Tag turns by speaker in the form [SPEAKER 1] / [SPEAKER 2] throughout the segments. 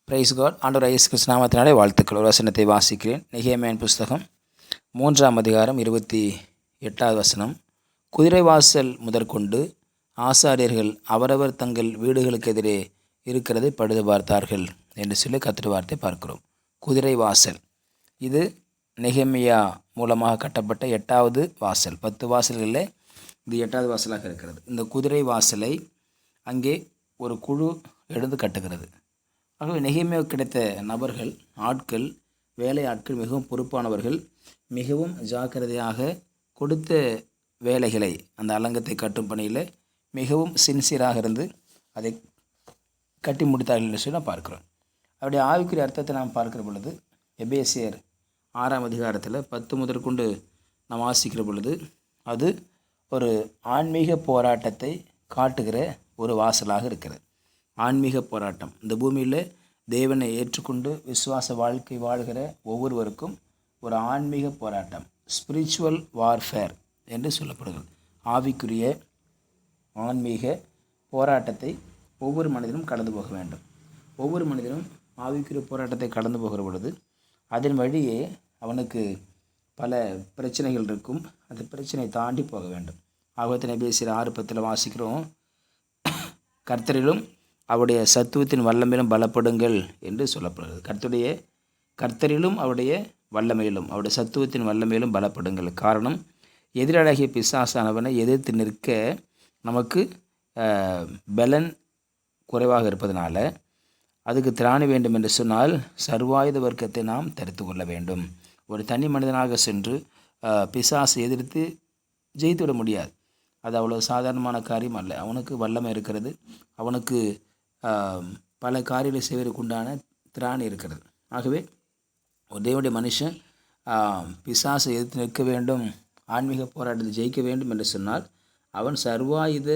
[SPEAKER 1] Price God. ஆண்டவர் இயேசு கிறிஸ்து நாமத்தினாலே வாழ்த்துக்கள். ஒரு வசனத்தை வாசிக்கிறேன். நெகேமியாவின் புஸ்தகம் 3ஆம் அதிகாரம் 28வது வசனம். குதிரை வாசல் முதற்கொண்டு ஆசாரியர்கள் அவரவர் தங்கள் வீடுகளுக்கு எதிரே இருக்கிறதை பழுது பார்த்தார்கள் என்று சொல்லி கர்த்தருடைய வார்த்தை பார்க்கிறோம். குதிரை வாசல் இது நெகேமியா மூலமாக கட்டப்பட்ட 8வது வாசல். 10 வாசல்களில் இது 8வது வாசலாக இருக்கிறது. இந்த குதிரை வாசலை அங்கே ஒரு குழு எழுந்து கட்டுகிறது. ஆகவே நெகேமியாவுக்கு கிடைத்த நபர்கள், ஆட்கள், வேலை ஆட்கள் மிகவும் பொறுப்பானவர்கள், மிகவும் ஜாக்கிரதையாக கொடுத்த வேலைகளை, அந்த அலங்கத்தை கட்டும் பணியில் மிகவும் சின்சியராக இருந்து அதை கட்டி முடித்தார்கள் என்று சொல்லி நாம் பார்க்கிறோம். அவருடைய ஆவிக்குரிய அர்த்தத்தை நாம் பார்க்கிற பொழுது எபேசியர் 6ஆம் அதிகாரத்தில் 10 முதற்கொண்டு நாம் வாசிக்கிற பொழுது அது ஒரு ஆன்மீக போராட்டத்தை காட்டுகிற ஒரு வாசலாக இருக்கிறது. ஆன்மீக போராட்டம். இந்த பூமியில் தேவனை ஏற்றுக்கொண்டு விசுவாச வாழ்க்கை வாழ்கிற ஒவ்வொருவருக்கும் ஒரு ஆன்மீக போராட்டம், ஸ்பிரிச்சுவல் வார்ஃபேர் என்று சொல்லப்படுகிறது. ஆவிக்குரிய ஆன்மீக போராட்டத்தை ஒவ்வொரு மனிதனும் கடந்து போக வேண்டும். ஒவ்வொரு மனிதனும் ஆவிக்குரிய போராட்டத்தை கடந்து போகிற பொழுது அதன் வழியே அவனுக்கு பல பிரச்சனைகள் இருக்கும். அந்த பிரச்சனை தாண்டி போக வேண்டும். ஆகவே எபேசியர் 6:10 வாசிக்கிறோம், கர்த்தரிலும் அவருடைய சத்துவத்தின் வல்லமையிலும் பலப்படுங்கள் என்று சொல்லப்படுகிறது. கர்த்தரிலும் அவருடைய வல்லமையிலும் அவருடைய சத்துவத்தின் வல்லமையிலும் பலப்படுங்கள். காரணம், எதிரழகிய பிசாசானவனை எதிர்த்து நிற்க நமக்கு பலன் குறைவாக இருப்பதனால அதுக்கு திராணி வேண்டும் என்று சொன்னால் சர்வாயுத வர்க்கத்தை நாம் தரித்து கொள்ள வேண்டும். ஒரு தனி மனிதனாக சென்று பிசாசை எதிர்த்து ஜெயித்துவிட முடியாது. அது அவ்வளோ சாதாரணமான காரியம் அல்ல. அவனுக்கு வல்லமை இருக்கிறது. அவனுக்கு பல காரியங்களை செய்வதற்கு உண்டான திராணி இருக்கிறது. ஆகவே ஒரு தேவனுடைய மனுஷன் பிசாசை எதிர்த்து நிற்க வேண்டும், ஆன்மீக போராட்டத்தை ஜெயிக்க வேண்டும் என்று சொன்னால் அவன் சர்வாயுத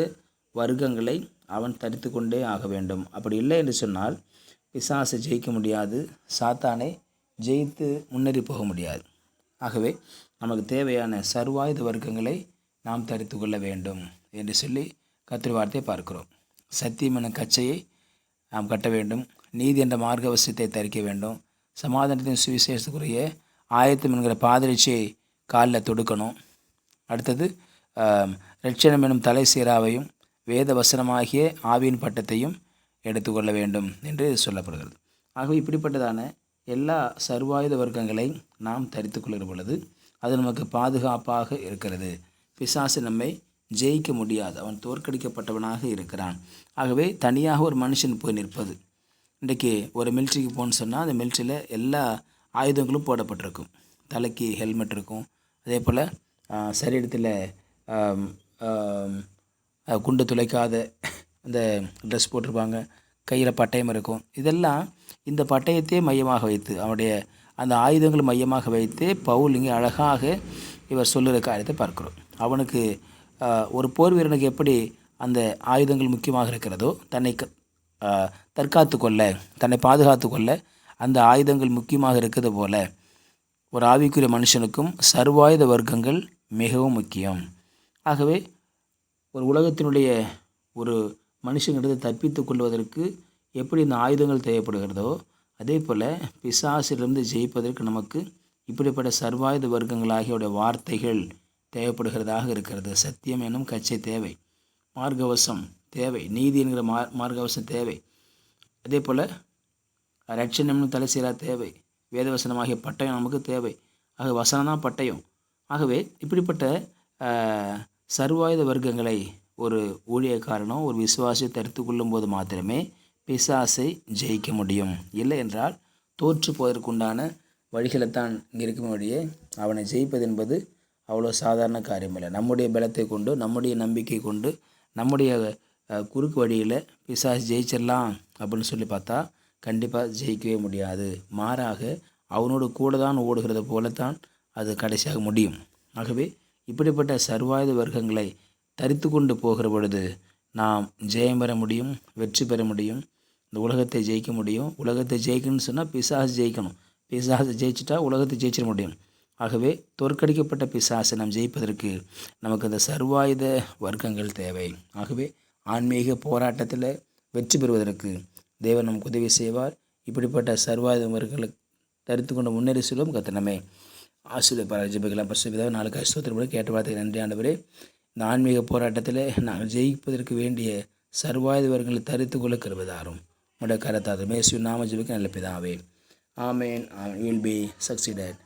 [SPEAKER 1] வர்க்கங்களை அவன் தரித்து கொண்டே ஆக வேண்டும். அப்படி இல்லை என்று சொன்னால் பிசாசை ஜெயிக்க முடியாது, சாத்தானை ஜெயித்து முன்னேறி போக முடியாது. ஆகவே நமக்கு தேவையான சர்வாயுத வர்க்கங்களை நாம் தரித்து கொள்ள வேண்டும் என்று சொல்லி கர்த்தருடைய வார்த்தையை பார்க்கிறோம். சத்தியம் என்ற கச்சையை நாம் கட்ட வேண்டும். நீதி என்ற மார்க்கவசியத்தை தரிக்க வேண்டும். சமாதானத்தின் சுவிசேஷத்துக்குரிய ஆயத்தம் என்கிற பாதரட்சியை காலில் தொடுக்கணும். அடுத்தது இரட்சணம் எனும் தலை சீராவையும் வேத வசனமாகிய ஆவியின் பட்டத்தையும் எடுத்துக்கொள்ள வேண்டும் என்று சொல்லப்படுகிறது. ஆகவே இப்படிப்பட்டதான எல்லா சர்வாயுத வர்க்கங்களை நாம் தரித்து கொள்கிற பொழுது அது நமக்கு பாதுகாப்பாக இருக்கிறது. பிசாசு நம்மை ஜெயிக்க முடியாது. அவன் தோற்கடிக்கப்பட்டவனாக இருக்கிறான். ஆகவே தனியாக ஒரு மனுஷன் போய் நிற்பது, இன்றைக்கி ஒரு மிலிட்ரிக்கு போகணுன்னு சொன்னால் அந்த மிலிட்ரியில் எல்லா ஆயுதங்களும் போடப்பட்டிருக்கும். தலைக்கு ஹெல்மெட் இருக்கும். அதே போல் சரீரத்தில் குண்டு துளைக்காத அந்த ட்ரெஸ் போட்டிருப்பாங்க. கையில் பட்டயம் இருக்கும். இதெல்லாம் இந்த பட்டயத்தையே மையமாக வைத்து, அவனுடைய அந்த ஆயுதங்களை மையமாக வைத்து பவுல் இங்கே அழகாக இவர் சொல்லுகிற காரியத்தை பார்க்கிறோம். அவனுக்கு ஒரு போர் வீரனுக்கு எப்படி அந்த ஆயுதங்கள் முக்கியமாக இருக்கிறதோ, தன்னை தற்காத்து கொள்ள, தன்னை பாதுகாத்து கொள்ள அந்த ஆயுதங்கள் முக்கியமாக இருக்கிறது போல ஒரு ஆவிக்குரிய மனுஷனுக்கும் சர்வாயுத வர்க்கங்கள் மிகவும் முக்கியம். ஆகவே ஒரு உலகத்தினுடைய ஒரு மனுஷனிடத்தை தப்பித்து கொள்வதற்கு எப்படி இந்த ஆயுதங்கள் தேவைப்படுகிறதோ, அதே போல் பிசாசிலிருந்து ஜெயிப்பதற்கு நமக்கு இப்படிப்பட்ட சர்வாயுத வர்க்கங்களாகிய வார்த்தைகள் தேவைப்படுகிறதாக இருக்கிறது. சத்தியம் என்னும் கச்சை தேவை, மார்க்கவசம் தேவை, நீதி என்கிற மார்க்கவசம் தேவை, அதே போல் இரட்சணம் என்னும் தலைசீரா தேவை, வேதவசனமாகிய பட்டயம் நமக்கு தேவை. ஆக வசனம் தான் பட்டயம். ஆகவே இப்படிப்பட்ட சர்வாயுத வர்க்கங்களை ஒரு ஊழியக்காரனோ ஒரு விசுவாசியை தரித்து கொள்ளும் போது மாத்திரமே பிசாசை ஜெயிக்க முடியும். இல்லை என்றால் தோற்று போவதற்குண்டான வழிகளைத்தான் இங்கே இருக்கும் வழியே அவனை ஜெயிப்பது என்பது அவ்வளோ சாதாரண காரியம் இல்லை. நம்முடைய பலத்தை கொண்டு, நம்முடைய நம்பிக்கை கொண்டு, நம்முடைய குறுக்கு வழியில் பிசாசு ஜெயிச்சிடலாம் அப்படின்னு சொல்லி பார்த்தா கண்டிப்பாக ஜெயிக்கவே முடியாது. மாறாக அவனோடு கூட தான் ஓடுகிறது போலத்தான் அது கடைசியாக முடியும். ஆகவே இப்படிப்பட்ட சர்வாயுத வர்க்கங்களை தரித்து கொண்டு போகிற பொழுது நாம் ஜெயம் பெற முடியும், வெற்றி பெற முடியும், இந்த உலகத்தை ஜெயிக்க முடியும். உலகத்தை ஜெயிக்கணும்னு சொன்னால் பிசாசு ஜெயிக்கணும். பிசாசு ஜெயிச்சிட்டா உலகத்தை ஜெயிச்சிட முடியும். ஆகவே தோற்கடிக்கப்பட்ட பிசாசை நாம் ஜெயிப்பதற்கு நமக்கு அந்த சர்வாயுத வர்க்கங்கள் தேவை. ஆகவே ஆன்மீக போராட்டத்தில் வெற்றி பெறுவதற்கு தேவன் நமக்கு உதவி செய்வார். இப்படிப்பட்ட சர்வாயுதங்களை தரித்து கொண்டு முன்னேறி செல்லும் கத்தனமே ஆசீர்வதிப்பார். ஜெபிக்கலாம். பரிசுத்த நாளுக்கு ஸ்தோத்திரம் கேட்ட வார்த்தைக்கு நன்றி ஆண்டவரே. இந்த ஆன்மீக போராட்டத்தில் நாங்கள் ஜெயிப்பதற்கு வேண்டிய சர்வாயுதங்களை தரித்து கொள்ள கிருபைதாரும். உடைய கரத்தாது மேசு நாம ஜெபிக்க நல்ல பிதாவே. ஆமேன். Will be succeeded.